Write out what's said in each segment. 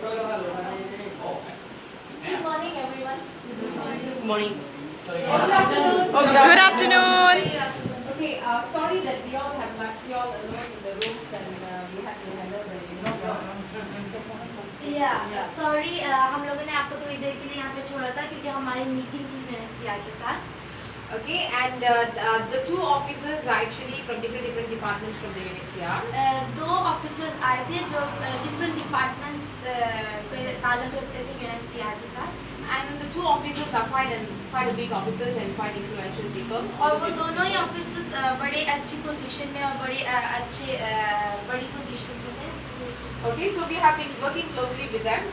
Good morning, everyone. Good morning. Good afternoon. Good afternoon. Okay, sorry that we all have left you all alone in the rooms and we had to handle the sorry हम लोगों ने आपको थोड़ी देर के लिए यहाँ पे छोड़ा था क्योंकि हमारी मीटिंग थी UNHCR के साथ. Okay, and the two officers are actually from different departments from the UNHCR. दो ऑफिसर्स आए थे जो डिफरेंट डिपार्टमेंट्स से ताल्लुक रखते थे UNHCR के साथ. And the two officers are quite a big officers and quite influential people. और वो दोनों ही ऑफिसर्स बड़े अच्छी पोजीशन में और बड़ी पोजीशन में थे. Okay, so we have been working closely with them,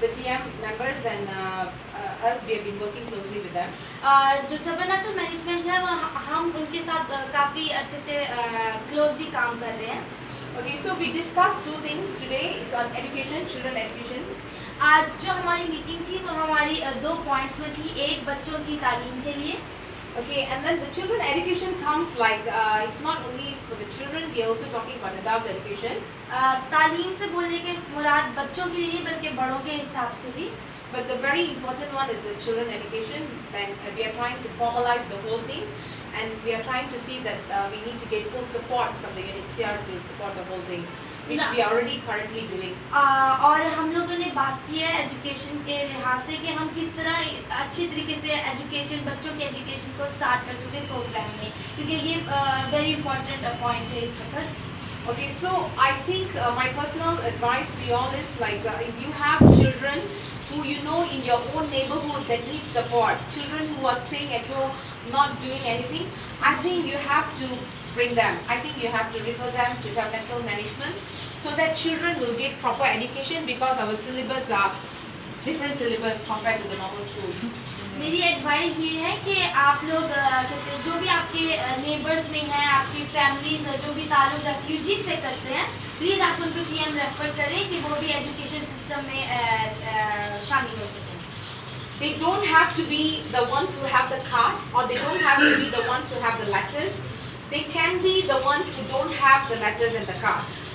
the TM members and us, we have been working closely with them. जो Tabernacle Management है वो हम उनके साथ काफ़ी अरसे से क्लोजली काम कर रहे हैं. Okay, so we discussed two things today. It's on education, children education. आज जो हमारी मीटिंग थी वो हमारी दो पॉइंट्स में थी. एक बच्चों की तालीम के लिए. Okay, and then the children education comes like it's not only for the children, we are also talking about adult education. तालीम से बोलने के मुराद बच्चों के लिए बल्कि बड़ों के हिसाब से भी. But the very important one is the children education, and we are trying to formalize the whole thing, and we are trying to see that we need to get full support from the UNHCR to support the whole thing, which we are already currently doing. और हम लोगों ने बात की है education के लिहाज से कि हम किस तरह अच्छी तरीके से एजुकेशन बच्चों के एजुकेशन को स्टार्ट कर सकते हैं प्रोग्राम में, क्योंकि ये वेरी इंपॉर्टेंट पॉइंट है इस वक्त. Okay, so I think my personal advice to you all is like if you have children who you know in your own neighborhood that need support, children who are staying at home not doing anything, I think you have to bring them. I think you have to refer them to Tabernacle Management so that children will get proper education because our syllabus are different syllabus compared to the normal schools. मेरी advice ये है कि आप लोग जो भी आपके neighbours में हैं, आपकी फैमिलीज जो भी ताल्लुक रेफ्यूजी से करते हैं, प्लीज़ आप उनको TM रेफर करें कि वो भी एजुकेशन सिस्टम में शामिल हो सकें. They don't have to be the ones who have the card, or they don't have to be the ones who have the letters. They can be the ones who don't have the letters and the cards.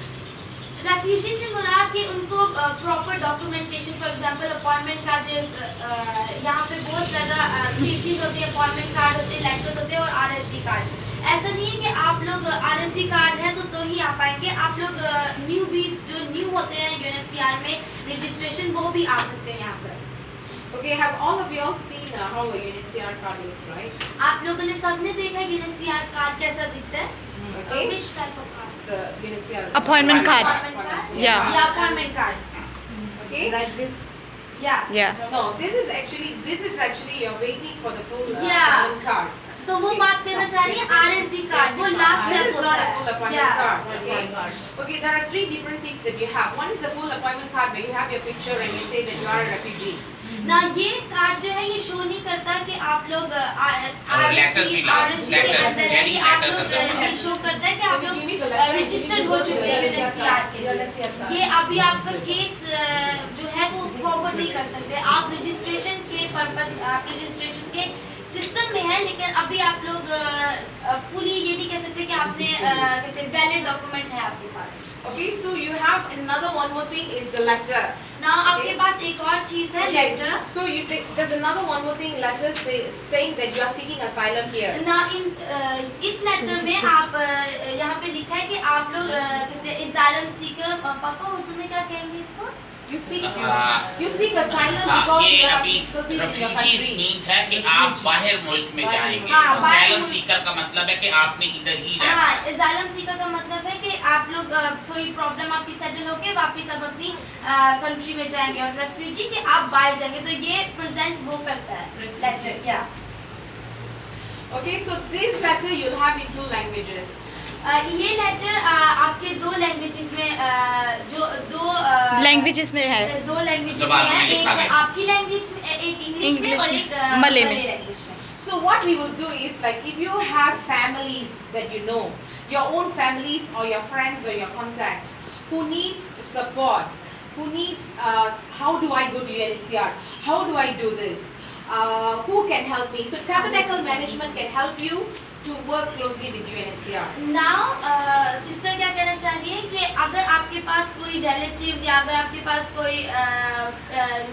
Refugee से मुराद कि उनको proper documentation, for example appointment card, यहाँ पे बहुत ज़्यादा stages होते हैं, appointment card होते हैं, लेटर्स होते हैं और RSD कार्ड. ऐसा नहीं है कि आप लोग RSD कार्ड है तो ही आ पाएंगे. आप लोग न्यूबीज जो न्यू होते हैं UNHCR में रजिस्ट्रेशन, वो भी आ सकते हैं यहाँ पर. Okay, have all of you all seen how a UNHCR card looks, right? आप लोगों ने सबने देखा है UNHCR कार्ड कैसा दिखता है? Okay. Which type of card? The UNHCR Appointment card. Appointment card? Yeah. Yeah, appointment card. Okay. Like this. Yeah. Yeah. No, this is actually you're waiting for the full Yeah. appointment card. तो वो बात करना चाह रही है RSD card, वो last This step is होता not a है. full appointment Yeah. card. Okay. Okay, there are three different things that you have. One is a full appointment card where you have your picture and you say that you are a refugee. ना ये card जो है ये show नहीं करता कि आप लोग letters भी ला- letters, यानी आप letters लोग of the- ये शो करता है कि आप लोग रजिस्टर्ड हो चुके हैं UNHCR के लिए. ये अभी आपका केस जो है वो फॉरवर्ड नहीं कर सकते. आप रजिस्ट्रेशन के पर्पस, आप रजिस्ट्रेशन के सिस्टम में है, लेकिन अभी आप लोग फुली ये नहीं कह सकते कि आपने कहते हैं वैलिड डॉक्यूमेंट है आपके पास. Okay, so you have another one more thing is the letter. ना आपके पास एक और चीज है Okay, letter. so there's another one more thing, letter saying that you are seeking asylum here. ना इस लेटर में आप यहाँ पे लिखा है कि आप लोग कहते हैं asylum seeker. पापा उर्दू में क्या कहेंगे इसको? You seek asylum हाँ, because ये you have अभी difficulties in your refugees country. means है कि आप बाहर मुल्क में जाएंगे. हाँ, बाहर asylum मुल्क- seeker का मतलब है कि आपने इधर ही रहना. हाँ, asylum seeker का मतलब है कि आप लोग थोड़ी प्रॉब्लम आपकी सेटल होके वापस अब अपनी कंट्री में जाएंगे, और रेफ्यूजी कि आप बाहर जाएंगे. तो ये प्रेजेंट वो करता है लेटर. या Okay, so this letter you'll have in two languages. ये लेटर आपके दो लैंग्वेजेस में जो दो लैंग्वेजेस में है. दो लैंग्वेजेस ज़बान में में है. लिखा एक है. आपकी लैंग्वेज में, एक इंग्लिश में और एक मलय में. लैंग्वेज में. So what we will do is like if you have families that you know, your own families or your friends or your contacts who needs support, who needs how do I go to UNHCR? How do I do this? Who can help me? So Tabernacle Management can help you to work closely with UNHCR. Now sister क्या कहना चाह रही है कि अगर आपके पास कोई relative या अगर आपके पास कोई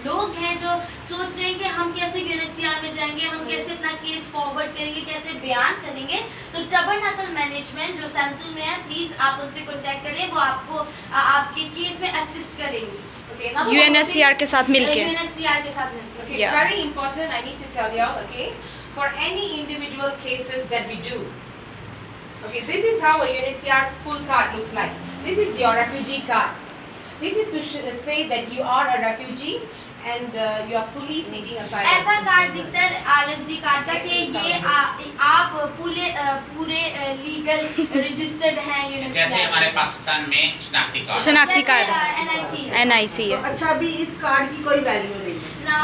लोग हैं जो सोच रहे हैं कि हम कैसे UNHCR में जाएंगे, हम कैसे अपना केस फॉरवर्ड करेंगे, कैसे बयान करेंगे, तो टबरनेकल मैनेजमेंट जो सेंट्रल में है, प्लीज आप उनसे कांटेक्ट करें, वो आपको आपके केस में असिस्ट करेंगे। Okay, now UNHCR के साथ मिलके. UNHCR के साथ मिलके। Okay, Yeah. very important. I need to tell you, okay, for any individual cases that we do, okay, this is how a UNHCR full card looks like. This is your refugee card. This is to say that you are a refugee and you are fully seeking asylum. ऐसा card दिखता है RSD card का कि ये आप पूरे legal registered हैं UNHCR। जैसे हमारे पाकिस्तान में शनाख्ती कार्ड। शनाख्ती कार्ड NIC है। अच्छा, अभी इस कार्ड की कोई वैल्यू नहीं है। Now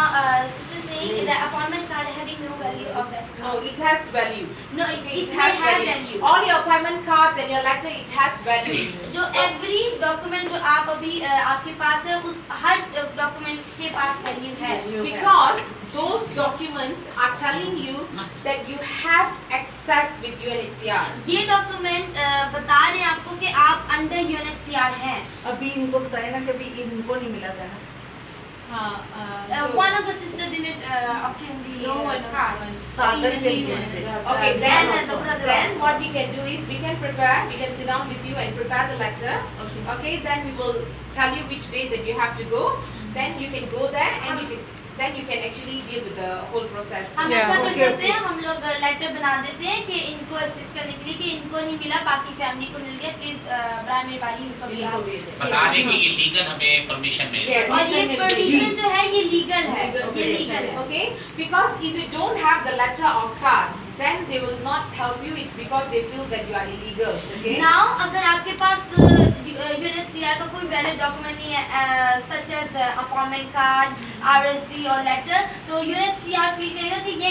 sister saying the appointment card having no value of that card. No, it has value. No, it may has have value. All your appointment cards and your letter, it has value. जो every document जो आप अभी आपके पास है, उस हर document के पास value है। Because those documents are telling you that you have access with UNHCR. ये document बता रहे हैं आपको कि आप under UNHCR हैं। अभी इनको बताया ना कि अभी इनको नहीं मिला था ना। One of the sister didn't obtain the card. सागर के लिए। Okay, And as a brother then also. what we can do is we can prepare, we can sit down with you and prepare the letter. Okay, then we will tell you which day that you have to go. Then you can go there and then you can actually deal with the whole process. हम Yeah. ऐसा कर Okay, सकते हैं, हम लोग letter बना देते हैं कि इनको असिस्ट करने के लिए कि इनको नहीं मिला, बाकी फैमिली को मिल गया, प्लीज प्राइमरी वाली इनको भी आप बता दें कि ये लीगल हमें परमिशन मिल Yes. और ये परमिशन जो है ये लीगल है, ये लीगल है। Okay, because if you don't have the letter or card, then they will not help you. It's because they feel that you are illegal. Okay. Now अगर आपके पास UNHCR का कोई वैलिड डॉक्यूमेंट नहीं है, such as appointment card, RSD और letter, तो UNHCR feel करेगा कि ये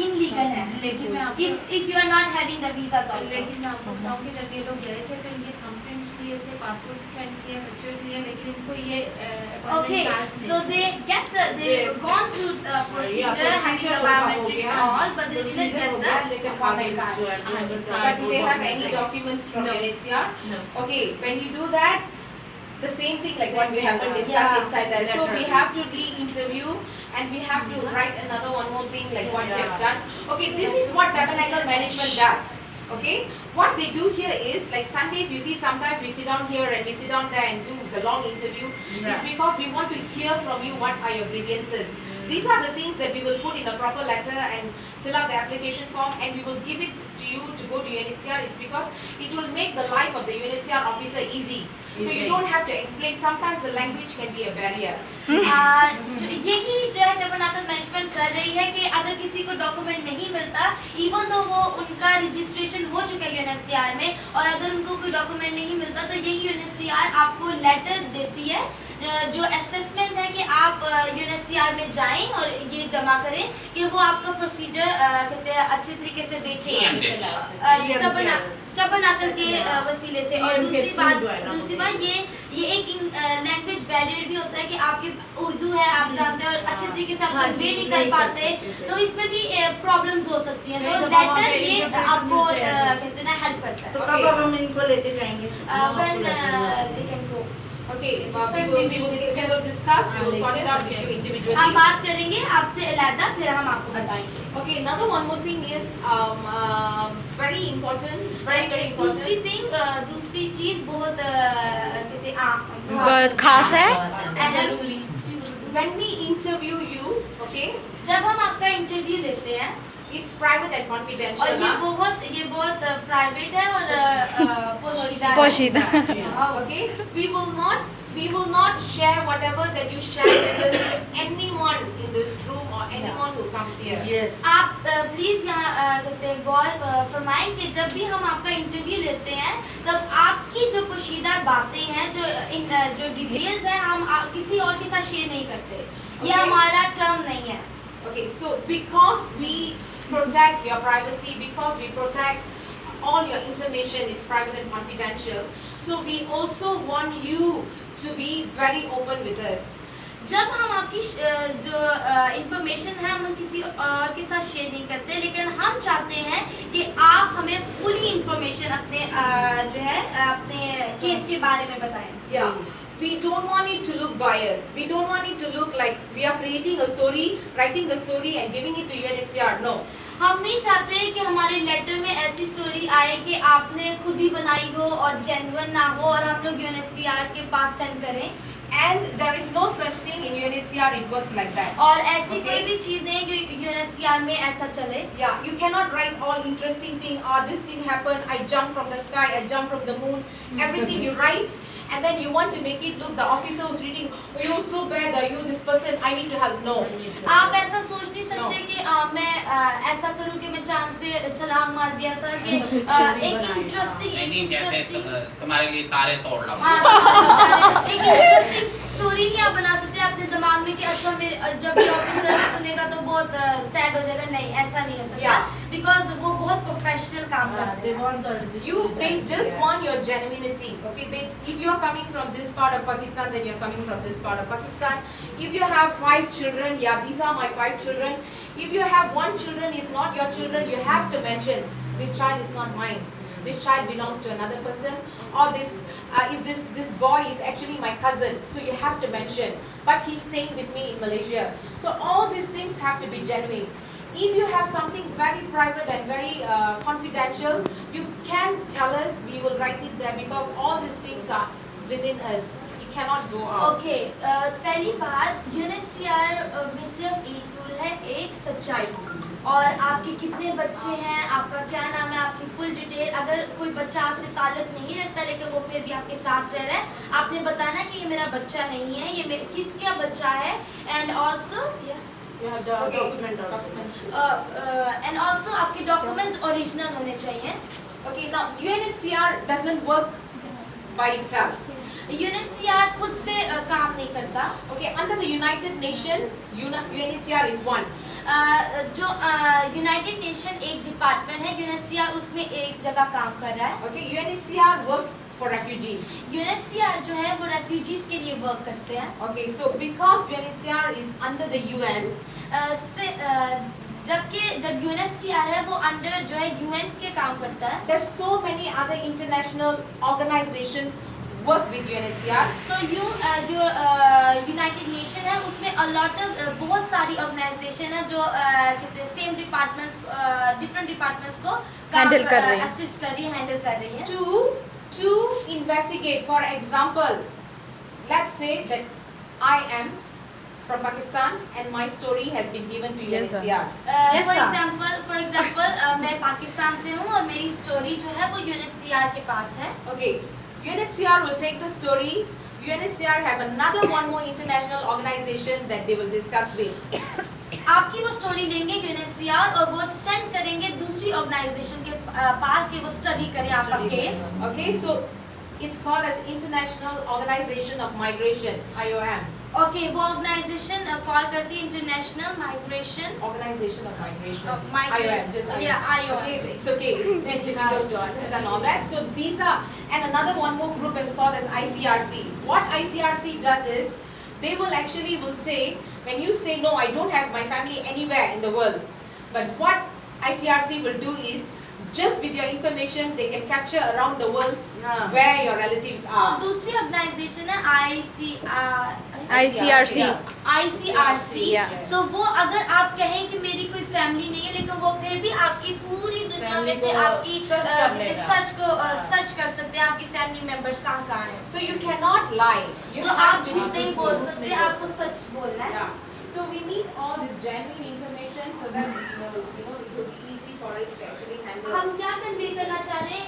इनलीगल है। लेकिन मैं आपको if you are not having the visas also. लेकिन मैं आपको बताऊँ कि जब ये लोग गए थे तो इनके थंबप्रिंट्स लिए थे, पासपोर्ट स्कैन किए, पिक्चर्स लिए, लेकिन इनको ये Okay, appointment cards so they gone through the procedure having the biometrics all, but they didn't get the appointment card. But do they have any documents from UNHCR? No. Okay, when you do that, the same thing like what we have been discussed Yeah. inside that. So we have to re-interview and we have to write another one more thing like what we have done. Okay, this is what Tabernacle Management does. Okay, what they do here is like Sundays you see sometimes we sit down here and we sit down there and do the long interview. It's because we want to hear from you what are your grievances. These are the things that we will put in a proper letter and fill out the application form and we will give it to you to go to UNHCR. It's because it will make the life of the UNHCR officer easy. So you don't have to explain. Sometimes the language can be a barrier. यही जो है tabernacle management कर रही है कि अगर किसी को डॉक्यूमेंट नहीं मिलता, इवन तो वो उनका रजिस्ट्रेशन हो चुका है UNHCR में, और अगर उनको कोई डॉक्यूमेंट नहीं मिलता तो यही UNHCR आपको लेटर देती है जो असेसमेंट है कि आप UNHCR में जाएं और ये जमा करें कि वो आपका प्रोसीजर कहते हैं अच्छे तरीके से देखें टैबरनेकल के वसीले से। और दूसरी बात ये एक लैंग्वेज बैरियर भी होता है कि आपकी उर्दू है, आप जानते हैं और अच्छे तरीके से आप कन्वे नहीं कर पाते, तो इसमें भी प्रॉब्लम्स हो सकती हैं। तो लेटर ये आपको कहते हैं ना हेल्प करता है। तो कब अब हम इनको लेके जाएंगे? When they can go. Okay, we will discuss. We will sort it out with you individually. हम बात करेंगे आपसे अलग, फिर हम आपको बताएंगे। Okay, another one more thing is very important. Very important. दूसरी चीज बहुत कहते हैं बहुत खास है। जरूरी। When we interview you, okay, जब हम आपका इंटरव्यू लेते हैं it's private and confidential. और ये बहुत प्राइवेट है और पोशीदा है। पोशीदा। Okay, we will not share whatever that you share with anyone in this room or anyone who comes here. Yes. आप प्लीज यहाँ कहते हैं गौर फरमाएं कि जब भी हम आपका इंटरव्यू लेते हैं तब आपकी जो पोशीदा बातें हैं, जो डिटेल्स हैं, हम किसी और के साथ शेयर नहीं करते। ये Okay. हमारा टर्म नहीं है। Okay, so because we protect your privacy, because we protect all your information is private and confidential, so we also want you to be very open with us. जब हम आपकी जो इंफॉर्मेशन है हम किसी और के साथ शेयर नहीं करते, लेकिन हम चाहते हैं कि आप हमें फुली इंफॉर्मेशन अपने जो है अपने केस के बारे में बताएं। Yeah. We don't want it to look biased. We don't want it to look like we are creating a story, writing the story and giving it to UNHCR. No. हम नहीं चाहते कि हमारे लेटर में ऐसी स्टोरी आए कि आपने खुद ही बनाई हो और जेन्युइन ना हो और हम लोग UNHCR के पास सेंड करें। And there is no such thing in UNHCR. It works like that. और ऐसी Okay. कोई भी चीज़ नहीं है कि UNHCR में ऐसा चले। Yeah, you cannot write all interesting thing. This thing happened. I jumped from the sky. I jumped from the moon. Everything you write, and then you want to make it look. The officer was reading. Oh, you're so bad. Are you this person? I need to help. No. आप ऐसा सोच नहीं सकते कि मैं ऐसा करूँ कि मैं चांद से छलांग मार दिया था कि एक इंटरेस्टिंग नहीं, जैसे तुम्हारे लिए तारे तोड़ लाऊं। एक इंटरेस्टिंग स्टोरी नहीं आप बना सकते अपने दिमाग में कि अच्छा मेरे जब ये ऑफिसर सुनेगा तो बहुत सैड हो जाएगा। नहीं, ऐसा नहीं हो सकता, Yeah. बिकॉज वो बहुत प्रोफेशनल काम करते हैं। They just want your genuinity. Okay, if you are coming from this part of Pakistan, then you are coming from this part of Pakistan. If you have 5 children, yeah, these are my 5 children. If you have one children is not your children, you have to mention this child is not mine. This child belongs to another person, or if this boy is actually my cousin, so you have to mention. But he's staying with me in Malaysia. So all these things have to be genuine. If you have something very private and very confidential, you can tell us. We will write it there because all these things are within us. You cannot go out. Okay, पहली बात UNHCR में सिर्फ एक rule है, एक सच्चाई। और आपके कितने बच्चे हैं, आपका क्या नाम है, आपकी फुल डिटेल। अगर कोई बच्चा आपसे ताल्लुक नहीं रखता लेकिन वो फिर भी आपके साथ रह रहा है, आपने बताना कि ये मेरा बच्चा नहीं है, ये किसका बच्चा है। एंड ऑल्सो एंड ऑल्सो आपके डॉक्यूमेंट्स ओरिजिनल होने चाहिए। Okay, now UNHCR doesn't work by itself. UNHCR खुद से काम नहीं करता। Okay, under the United Nations, UNHCR is one. जो यूनाइटेड नेशन एक डिपार्टमेंट है, UNHCR उसमें एक जगह काम कर रहा है। Okay, UNHCR works for refugees. UNHCR जो है वो रेफ्यूजीज के लिए वर्क करते हैं। Okay, so because UNHCR is under the UN, जब UNHCR है वो अंडर जो है UN के काम करता है। there's so many other international organizations work with UNHCR. सो जो यूनाइटेड नेशन है उसमें बहुत सारी ऑर्गेनाइजेशन है जो कहते हैं सेम डिपार्टमेंट्स डिफरेंट डिपार्टमेंट्स को Handle कर रही हैं। असिस्ट कर रही है, हैंडल कर रही है। To investigate. For example, let's say that I am from Pakistan and my story has been given to Yes, sir. UNHCR. For example मैं पाकिस्तान से हूँ और मेरी स्टोरी जो है वो UNHCR के पास है। Okay, UNHCR will take the story. UNHCR have another one more international organization that they will discuss with. आपकी वो स्टोरी लेंगे UNHCR और वो सेंड करेंगे दूसरी ऑर्गेनाइजेशन के पास कि वो स्टडी करे आपका case. Okay, so it's called as International Organization of Migration, IOM. Okay, वो ऑर्गेनाइजेशन कॉल करती है international migration Organization of Migration. Migrate. IOM, just IOM. Yeah, IOM. Okay, it's okay. It's very difficult to understand all that. So these are, and another one more group is called as ICRC. What ICRC does is, they will say, when you say no, I don't have my family anywhere in the world. But what ICRC will do is, just with your information, they can capture around the world where your relatives so are. दूसरी organisation है ICRC. ICRC। Yeah. सो वो अगर आप कहें कि मेरी कोई family नहीं है लेकिन वो फिर भी आपकी पूरी दुनिया में से आपकी सर्च कर सकते हैं आपकी फैमिली मेंबर्स कहाँ कहाँ हैं। So you cannot lie. You तो have आप to झूठ be नहीं बोल सकते, truthful. आपको सच बोलना है। Yeah. So we need all this genuine information so that it will be easy for us to actually handle. हम क्या कन्वे करना चाह रहे हैं